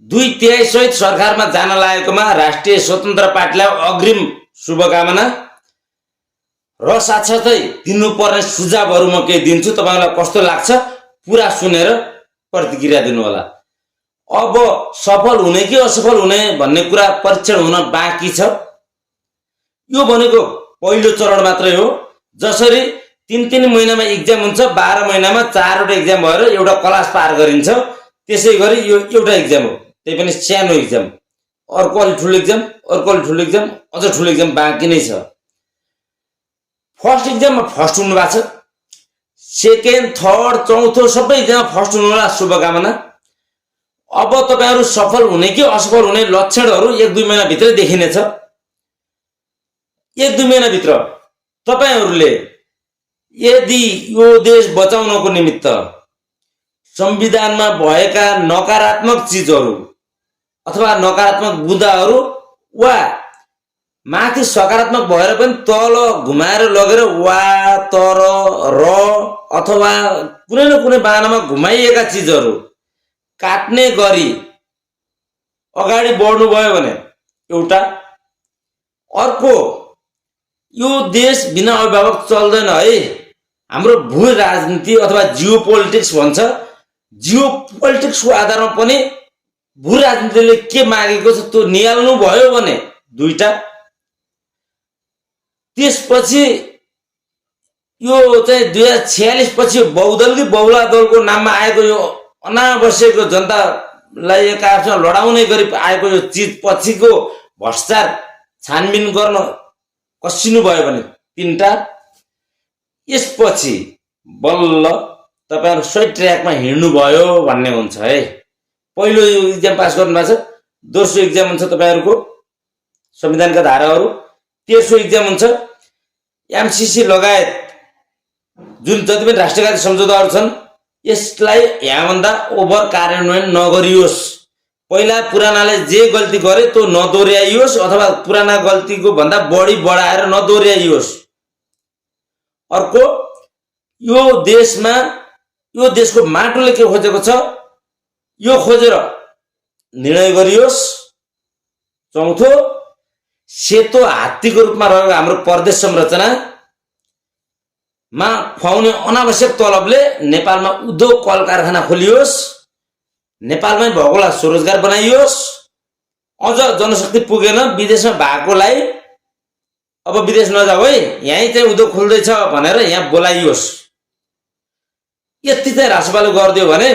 2/3 सहित सरकारमा जान लागेकोमा राष्ट्रिय स्वतन्त्र पार्टीलाई अग्रिम शुभकामना र साथसाथै दिनुपर्ने सुझावहरू म केही दिन्छु। तपाईलाई कस्तो लाग्छ पुरा सुनेर प्रतिक्रिया दिनु होला। अब सफल हुने कि असफल हुने भन्ने कुरा परीक्षण हुन बाँकी छ। यो भनेको पहिलो चरण मात्रै हो। जसरी 3 महिनामा एक्जाम हुन्छ, 12 महिनामा 4वटा एक्जाम भएर एउटा क्लास पार गरिन्छ, त्यसैगरी यो एउटा एक्जाम हो, त्यही पनि सानो एक्जाम। अर्को अलि ठुलो एक्जाम, अर्को अलि ठुलो एक्जाम, अझ ठुलो एक्जाम बाँकी नै छ। फर्स्ट एक्जाममा फर्स्ट हुनु भएको छ, सेकेन्ड, थर्ड, चौथो सबै एक्जाममा फर्स्ट हुनुलाई शुभकामना। अब तपाईहरु सफल हुने कि असफल हुने लक्षणहरू 1-2 महिना भित्र देखिनेछ। 1-2 महिना भित्र तपाईहरुले यदि यो देश बचाउनको निमित्त संविधानमा भएका नकारात्मक चीजहरू अथवा नकारात्मक बुँदाहरू वा माथि सकारात्मक भएर पनि तल घुमाएर लगेर वा तर र अथवा कुनै न कुनै बाहनामा घुमाइएका चीजहरू काट्ने गरी अगाडि बढ्नु भयो भने एउटा। अर्को, यो देश बिना अभिभावक चल्दैन है। हाम्रो भू राजनीति अथवा जियो पोलिटिक्स भन्छ, जियो पोलिटिक्सको आधारमा पनि भू राजनीतिले के मागेको छ त्यो निहाल्नु भयो भने दुईटा। त्यसपछि यो चाहिँ 2046 पछि बहुदलीय बहुला दलको नाममा आएको यो अनावश्यक जनतालाई एक आपसमा लडाउने गरी आएको यो चीज पछिको भ्रष्टाचार छानबिन गर्न कसिनु भयो भने 3टा। यसपछि बल्ल तपाईहरु सही ट्र्याकमा हिँड्नु भयो भन्ने हुन्छ है। पहिलो एक्जाम पास गर्नु भएको छ, दोस्रो एक्जाम हुन्छ तपाईहरुको संविधानका धाराहरू, तेस्रो एक्जाम हुन्छ एमसीसी लगायत जुन जति पनि राष्ट्रियवादी सम्झौताहरू छन् यसलाई यहाँभन्दा ओभर कार्यान्वयन नगरियोस्। पहिला पुरानाले जे गल्ती गरे त्यो नदोहोर्याइयोस् अथवा पुराना गल्तीको भन्दा बढी बढाएर नदोहोर्याइयोस्। अर्को, यो देशको माटोले के खोजेको छ यो खोजेर निर्णय गरियोस्। चौथो, सेतो हात्तीको रूपमा रहेको हाम्रो प्रदेश संरचनामा खुवाउने अनावश्यक तलबले नेपालमा उद्योग कल कारखाना खोलियोस्, नेपालमै भएकोलाई स्वरोजगार बनाइयोस्। अझ जनशक्ति पुगेन विदेशमा भएकोलाई अब विदेश नजाऊ है, यहीँ चाहिँ उद्योग खुल्दैछ भनेर यहाँ बोलाइयोस्। यति चाहिँ राष्ट्रपालले गरिदियो भने